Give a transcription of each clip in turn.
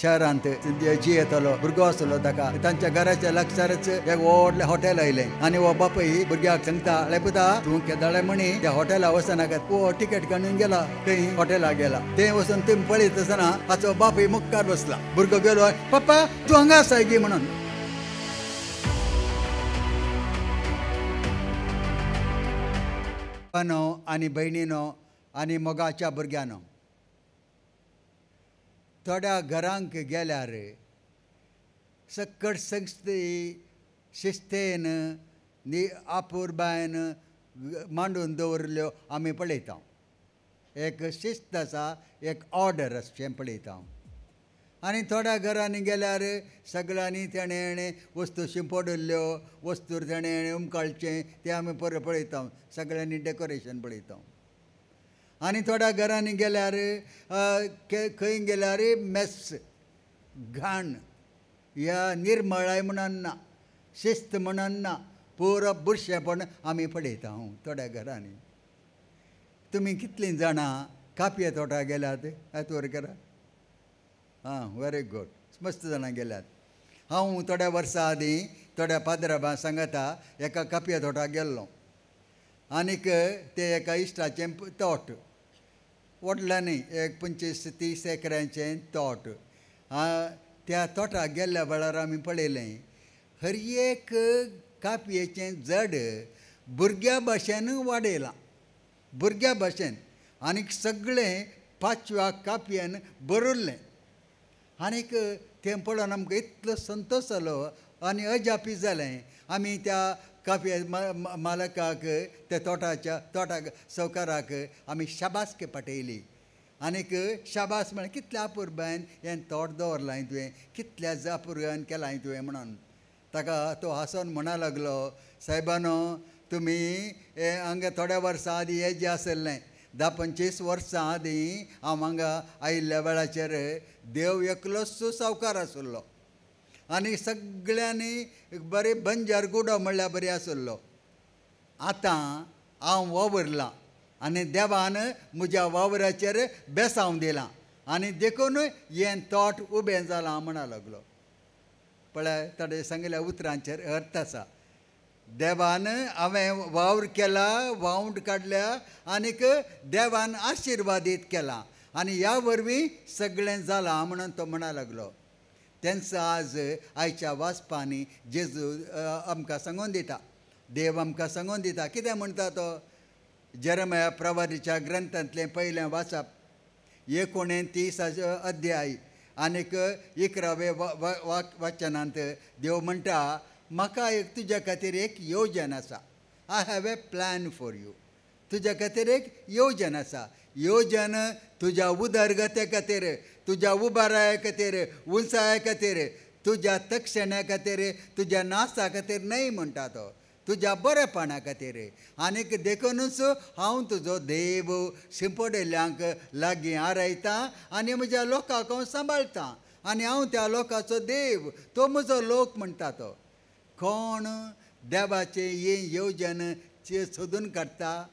शहरांत जी येतलो भुरगो आसलो ताका तांच्या घराच्या लागसारच एक व्हडलें हॉटेल आयलें आनी हो बापूय भुरग्याक सांगता पुता तूं केदाळे म्हणी त्या हॉटेला वचनाका वो तिकेट काडून गेला खंय हॉटेलाक गेला ते वचून तुम्ही पळयत आसतना हाचो बापूय मुखार बसला भुरगो गेलो पप्पा तूं हांगा आसाय गी म्हणून आनी भयणीनो आनी मोगाच्या भुरग्यानो थोड्या घरांक गेल्यार सकट संस्थे शिस्तेन आपुरबायन मांडून दवरल्यो आमी पळयता एक शिस्त आसा एक ऑर्डर अशें पळयता आनी थोड्या घरांनी गेल्यार सगळ्यांनी तेणें वस्तू शिंपडल्ल्यो वस्तू तेणें उमकाळचें तें आमी पळयता सगळ्यांनी डेकोरेशन पळयता आनी थोड्या घरांनी गेल्यार खंय गेल्यार मेस घाण ह्या निर्मळाय म्हणून ना शिस्त म्हणून ना पुरो बुरशेपण आमी पळयता थोड्या घरांनी तुमी कितलीं जाणां कापये तोटा गेल्यात वर करा वेरी गूड मस्त जाणां गेल्यात हांव थोड्या वर्सां आदीं थोड्या पाद्राबां सांगता एका कापये तोटाक गेल्लो आनीक ते एका इश्टाचें तोट व्हडल्यानी एक 25-30 एकरांचें तोट त्या तोटाक गेल्ल्या वेळार आमी पळयलें हर एक कापयेचें जड भुरग्या भाशेन वाडयलां भुरग्या भाशेन आनीक सगळें 5व्या कापयेन बरयल्लें आनीक तें पळोवन आमकां इतलो संतोश जालो आनी अजापी जालें आमी त्या कापये मालकाक त्या तोटाक सौकाराक आमी शाबासकी पाठयली आनीक शाबास म्हळ्यार कितल्या आपुरबायन हें तोट दवरलां तुवें कितल्या आपुरबायन केलां तुवें म्हणून ताका तो हांसून म्हणा लागलो सायबानो तुमी हांगा थोड्या वर्सां आदीं हें जें आसलें 10-25 वर्सां आदीं हांव हांगा आयिल्ल्या वेळाचेर देव एकलोच सावकार आसलो आनी सगळ्यांनी बरे बंजार गुडो म्हणल्यार बरी आसलो आतां हांव वावरलां आनी देवान म्हज्या वावराचेर बेसांव दिलां आनी देखून हें तोट उबें जालां म्हणा लागलो पळय ताणें सांगिल्ल्या उतरांचेर अर्थ आसा देवान हांवें वावर केला वावूंड काडल्या आनीक देवान आशिर्वादीत केलां आनी ह्या वरवीं सगळें जालां म्हणून तो म्हणा लागलो तेंच आज आयच्या वाचपांनी जेजू आमकां सांगून दिता देव आमकां सांगून दिता कितें म्हणटा तो जेरमाया प्रवादीच्या ग्रंथांतलें पयलें वाचप 29 अध्याय आनीक 11वें वाचनांत देव म्हणटा म्हाका एक तुज्या खातीर एक येवजण आसा I have a plan for you तुज्या खातीर एक येवजण आसा येवजण तुज्या उदरगते खातीर तुज्या उबाराया खातीर उंचाया खातीर तुज्या तक्षण्या खातीर तुज्या नासा खातीर न्हय म्हणटा तो तुज्या बरेपणा खातीर आनीक देखूनच हांव तुजो देव शिंपडयल्ल्यांक लागीं आरयतां आनी म्हज्या लोकांक हांव सांबाळटां आनी हांव त्या लोकांचो देव तो म्हजो लोक म्हणटा तो कोण देवाचें हें येवजण सोदून काडटा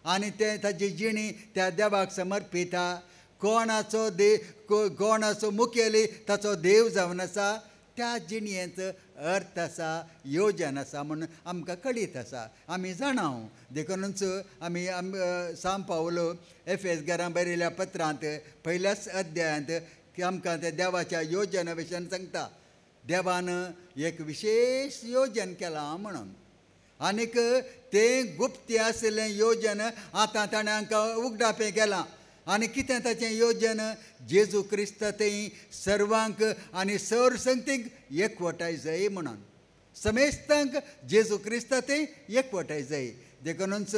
आनी ते ताची जिणी त्या देवाक समर्पिता कोणाचो मुखेली ताचो देव जावन आसा त्या जिणयेंत अर्थ आसा येवजण आसा म्हणून आमकां कळीत आसा आमी जाणां देखूनच आमी सांब पावलो एफेसकारांक बरयल्ल्या पत्रांत पयल्याच अध्यायांत आमकां त्या देवाच्या येवजणे विशयान सांगता देवान एक विशेश येवजण केलां म्हणून आनीक तें गुप्ती आसलें येवजण आतां ताणें आमकां उगडापें केलां आनी कितें ताचें येवजण जेजू क्रिस्त थंय सर्वांक आनी सर्वसंगतीक एकवटाय जाय म्हणून समेस्तांक जेजू क्रिस्त थंय एकवटाय जाय देखूनच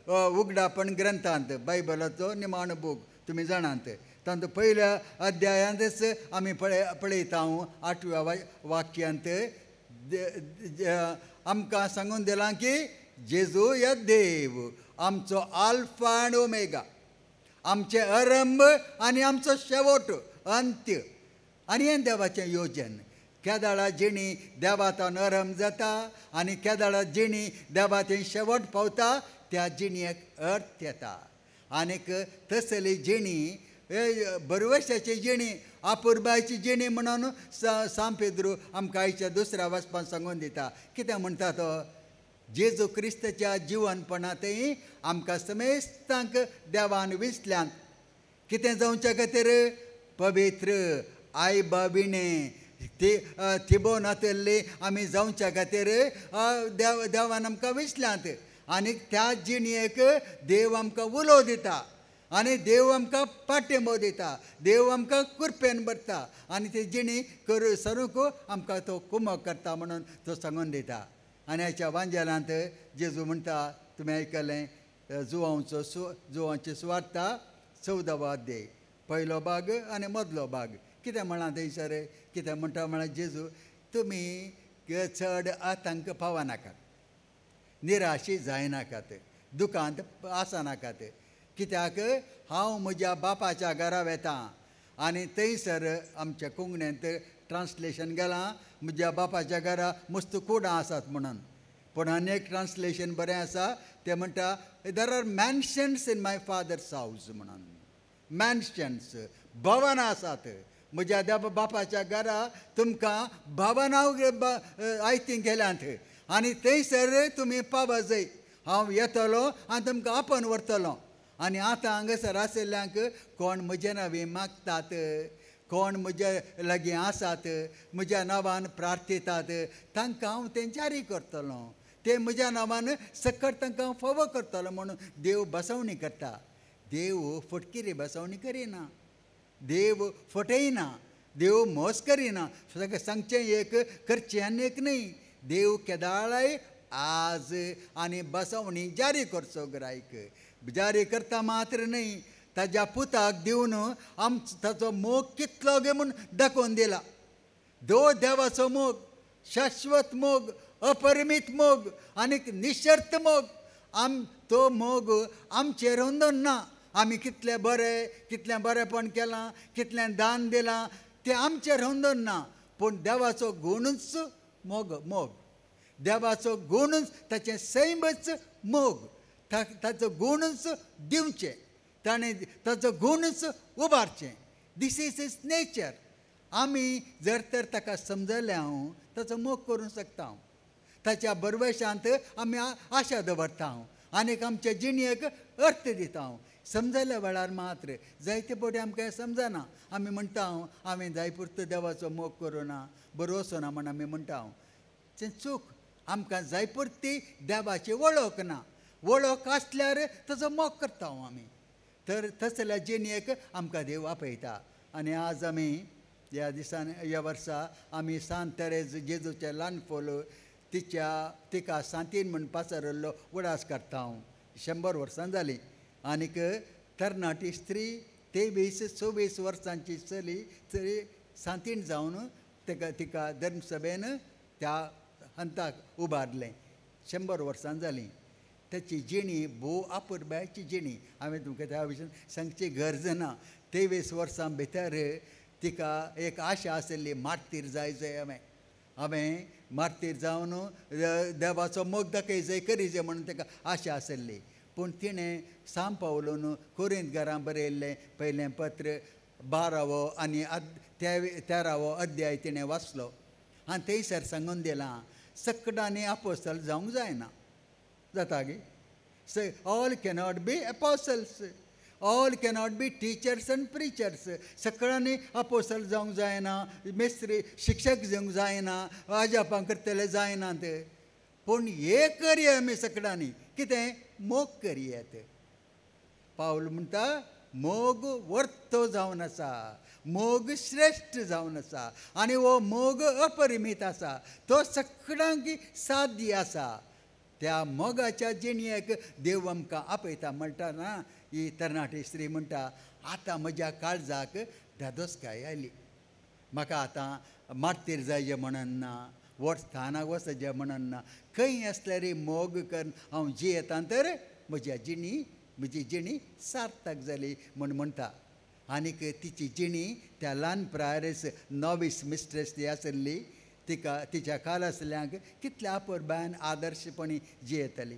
उगडापण ग्रंथांत बायबलाचो निमाण बूक तुमी जाणात तातूंत पयल्या अध्यायांतच आमी पळयता 8व्या वाक्यांत आमकां सांगून दिलां की जेजू या देव आमचो आल्फा आनी ओमेगा आमचे आरंभ आनी आमचो शेवट अंत्य आनी हें देवाचें येवजण केदाळा जिणी देवातान आरंभ जाता आनी केदाळा जिणी देवाचें शेवट पावता त्या जिणयेक अर्थ येता आनीक तसली जिणी बरवशाची जिणी अपुरबायची जिणी म्हणून सांत पेद्रू आमकां आयच्या दुसऱ्या वचपान सांगून दिता. कितें म्हणटा तो? जेजू क्रिस्ताच्या जिवनपणांतय आमकां समेस्तांक देवान विसल्यांत कितें जावच्या खातीर पवित्र आई बाबिणें थिबोन आतल्ली आमी जावच्या खातीर देवान आमकां विसल्यांत. आनी त्या जिणयेक देव आमकां उलो दिता आनी देव आमकां पाठिंबो दिता, देव आमकां कृपेन भरता आनी ती जिणी सरूंक आमकां तो कुमक करता म्हणून तो सांगून दिता. आनी हाच्या वांजेलांत जेजू म्हणटा, तुमी आयकलें, जुवांची सुवार्ता 14वा अध्याय, पयलो भाग आनी मदलो भाग. कितें म्हणा थंयसर? कितें म्हणटा म्हळ्यार जेजू, तुमी चड आतंक पावनाकात, निराशी जायनाकात, दुखांत आसनाकात. कित्याक हांव म्हज्या बापाच्या घरा वेतां. आनी थंयसर आमच्या कोंकणींत ट्रान्सलेशन गेलां, म्हज्या बापाच्या घरा मस्त कुडां आसात म्हणून. पूण आनी एक ट्रान्सलेशन बरें आसा, तें म्हणटा there are mansions in my father's house म्हणून. मॅन्शन्स, भवनां आसात. म्हज्या बापाच्या घरा तुमकां भवनां आयतींक गेल्यांत आनी थंयसर तुमी पाव जाय. हांव येतलो आनी तुमकां आपण व्हरतलो. आनी आतां हांगासर आशिल्ल्यांक कोण म्हजे नांवी मागतात, कोण म्हजे लागीं आसात, म्हज्या नांवान प्रार्थितात, तांकां हांव तें जारी करतलो. ते म्हज्या नांवान सकट तांकां फावो करतलो म्हणून देव बसवणी करता. देव फटकिरी बसवणी करिना, देव फटयना, देव मोस करिना. सांगचें एक, करचें आनी एक न्ही. देव केदाळाय आज आनी बसवणी जारी करचो गिरायक. जारी करता मात्र न्ही, ताज्या पुताक दिवन ताचो मोग कितलो गे म्हूण दाखोवन दिला. देवाचो मोग, शाश्वत मोग, अपरिमीत मोग आनी निशर्त मोग. तो मोग आमचेर हुंदून ना. आमी कितलें बरेंपण केलां, कितलें दान दिलां, तें आमचेर हुंदून ना. पूण देवाचो गुणूच मोग, देवाचो गुणूच ताचें सैमच मोग. ताचो गुणूच दिवचें, ताणें ताचो गुणूच उबारचें. This is his nature. आमी जर तर ताका समजलें हांव ताचो मोग करूंक शकता. हांव ताच्या बरवशांत आमी आशा दवरता. हांव आनीक आमच्या जिणयेक अर्थ दिता. हांव समजल्या वेळार मात्र जायते फावटी आमकां हें समजना. आमी म्हणटा हांवें जाय पुरतो देवाचो मोग करूना, बरो वचना म्हण आमी म्हणटा. हांव तें चूक. आमकां जाय पुरती देवाची वळख ना. वळख आसल्यार ताचो मोग करता आमी. तर तसल्या जिणयेक आमकां देव आपयता. आनी आज आमी ह्या दिसान ह्या वर्सा आमी सांत तेरेज जेजूचें ल्हान फोल तिका सांतीन म्हूण पासरल्लो उडास करता. हांव 100 वर्सां जालीं. आनीक तरणाटी स्त्री 23-24 वर्सांची चली सांतीन जावन तिका धर्मसभेन त्या अंताक उबारलें. 100 वर्सां जालीं. ताची जिणी भोव अपुरबायची जिणी. हांवें तुमकां त्या विशयान सांगची गरज ना. 23 वर्सां भितर तिका एक आशा आशिल्ली, मार्तीर जाय हांवें मार्तीर जावन देवाचो मोग दाखय जाय, करी जाय म्हणून ताका आशा आशिल्ली. पूण तिणें सांत पावलोन कोरिंथकारांक बरयल्लें पयलें पत्र 12वो आनी 13वो अध्याय तिणें वाचलो. आनी थंयसर सांगून दिलां, सकडांनी आपोस्तल जावंक जायना. जाता गे? All cannot be apostles, all cannot be teachers and preachers. सकळांनी अपोस्टल जावंक जायना, मेस्त्री शिक्षक जावंक जायना, आजापां करतले जायनात. पूण हे करया आमी सकडांनी. कितें? मोग करयात. पावल म्हणटा मोग वर्तो जावन आसा, मोग श्रेश्ठ जावन आसा आनी हो मोग अपरिमीत आसा. तो सकडांक साध्य आसा. त्या मोगाच्या जिणयेक देव आमकां आपयता. म्हणटा ना ही तरणाटी स्त्री म्हणटा, आतां म्हज्या काळजाक धादोसकाय आयली. म्हाका आतां मार्तीर जायचें म्हणून ना, स्थानाक वचचें म्हणून ना. खंय आसल्यार मोग करून हांव जियेतां तर म्हजी जिणी सार्थक जाली म्हूण म्हणटा. आनीक तिची जिणी त्या ल्हान प्रायरेस नॉवीस मिस्ट्रेस ती आशिल्ली, तिच्या काल आसल्यांक कितल्या अपुरबायन आदर्शपणी जियेताली.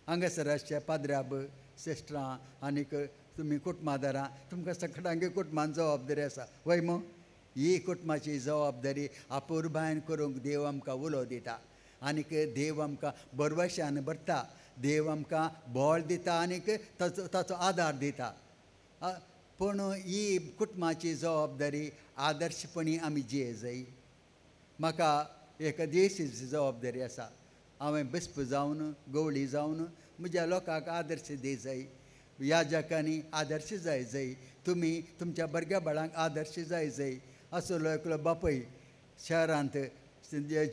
हांगासर आसचे पाद्र्याब, सिस्टरां आनीक तुमी कुटुंबां धरा तुमकां सगळ्यांक कुटुंबान जबाबदारी आसा वय मो ही कुटुंबाची जबाबदारी आपुरबायन करूंक देव आमकां उलो दिता आनीक देव आमकां बरवशान भरता देव आमकां बळ दिता आनीक ताचो आदार दिता पूण ही कुटुंबाची जबाबदारी आदर्शपणी आमी जिये जाय म्हाका एक देशीची जबाबदारी आसा हांवें बिस्प जावन गवळी जावन म्हज्या लोकांक आदर्श दी जाय याजकांनी आदर्श जाय जाय तुमी तुमच्या भुरग्या बाळांक आदर्श जाय जाय आसलो एकलो बापूय शहरांत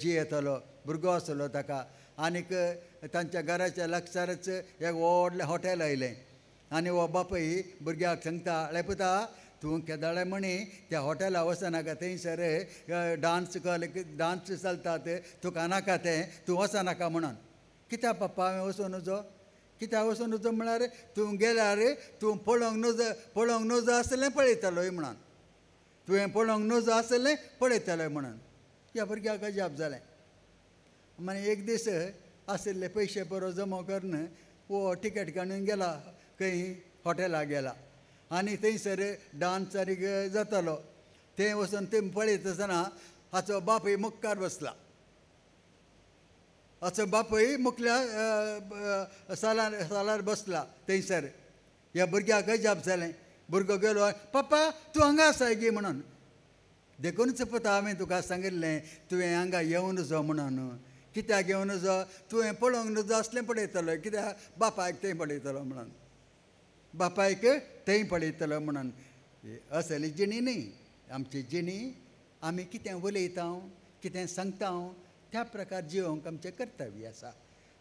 जियेतलो भुरगो आसलो ताका आनीक तांच्या घराच्या लागसारच एक व्हडलें हॉटेल आयलें आनी हो बापूय भुरग्याक सांगता आळे पुता तूं केदाळे म्हणी त्या हॉटेलाक वचनाका थंयसर डान्स चलतात तुका नाका तें तूं वचनाका म्हणून कित्याक पप्पा हांवें वचून नजो कित्याक वचून नजो म्हळ्यार तूं गेल्यार तूं पळोवंक नजो आसलें पळयतलोय म्हणून तुवें पळोवंक नजो आसलें पळयतलोय म्हणून ह्या भुरग्याक अजाप जालें मागीर एक दीस आशिल्ले पयशे बरो जमा करून वो टिकेट काडून गेला खंय हॉटेलाक गेला आनी थंयसर डान्स जातालो थंय वचून थंय पळयत आसतना हाचो बापूय मुखार बसला हाचो बापूय मुखल्या सालार बसला थंयसर ह्या भुरग्याक अजाप जालें भुरगो गेलो पप्पा तूं हांगा आसा गे म्हणून देखूनच पता हांवें तुका सांगिल्लें तुवें हांगा येवं नजो म्हणून कित्याक येवं नजो तुवें पळोवंक नजो आसलें पळयतलो कित्याक बापायक थंय पळयतलो म्हणून बापायक थंय पळयतलो म्हणून असली जिणी न्ही आमची जिणी आमी कितें उलयता कितें सांगता त्या प्रकार जिवंक आमचें कर्तव्य आसा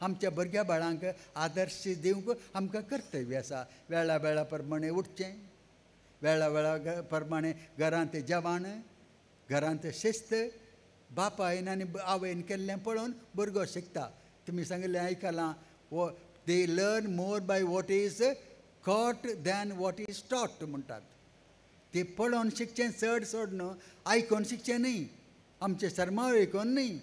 आमच्या भुरग्या बाळांक आदर्श दिवंक आमकां कर्तव्य आसा वेळा वेळा प्रमाणे उठचें वेळा वेळा प्रमाणे घरांत जेवण घरांत शिस्त बापायन आनी आवयन केल्लें पळोवन भुरगो शिकता तुमी सांगिल्लें आयकलां वो they learn more by what is caught than what is taught म्हणटात ते पळोवन शिकचें चड न्हू आयकून शिकचें न्ही आमचे शर्माळ आयकून न्ही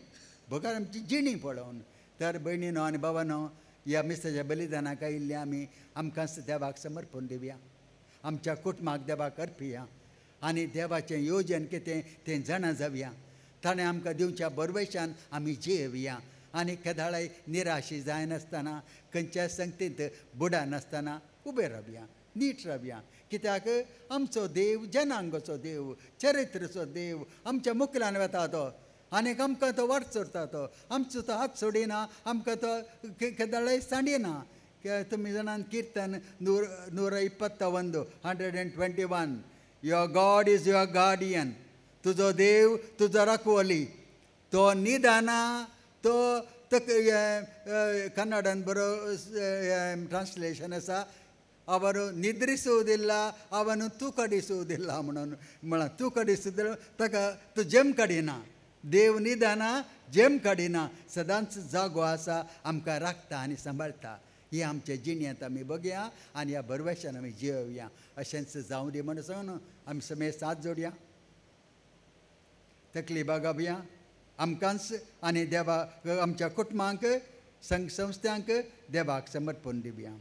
भोगार आमची जिणी पळोवन तर भयणीनो आनी बाबानो ह्या मिसाच्या बलिदानाक आयिल्ले आमी आमकां देवाक समर्पण दिवया आमच्या कुटुंबाक देवाक अर्पया आनी देवाचें योजन कितें तें जाणा जावया ताणें आमकां दिवच्या बरवशान आमी जियेवया आनी केदाळे निराशी जायनासतना खंयच्या संगतींत बुडानासतना उबे रावया नीट रावया कित्याक आमचो देव जनांगाचो देव चरित्रचो देव आमच्या मुखल्यान वता तो आनीक आमकां तो वाट सोडता तो आमचो तो हात सोडिना आमकां तो केदाळे सांडिना तुमी जाणान किर्तन 121 121 your God is your guardian तुजो देव तुजो राखवली तो निदाना तो ಕನ್ನಡನ್ ಬರೋ ಟ್ರಾನ್ಸ್ಲೇಷನ್ ಅಸ ಅವರು ನಿದ್ರಿಸುವುದಿಲ್ಲ ಅವನು ತೂಕಡಿಸುವುದಿಲ್ಲ म्हणून तूकडिಸುವುದಿಲ್ಲ तक तू जेम काडिना देव निदाना जेम काडिना सदांच जागो आसा आमकां राखता आनी सांबाळटा ही आमच्या जिणेंत आमी बघया आनी ह्या बरवशान आमी जियोवया अशेंच जावं दी म्हणून सांगून आमी समेत साथ जोडया तकली बागावया आमकांच आनी देवा आमच्या कुटुंबांक संघ संस्थांक देवाक समर्पण दिवया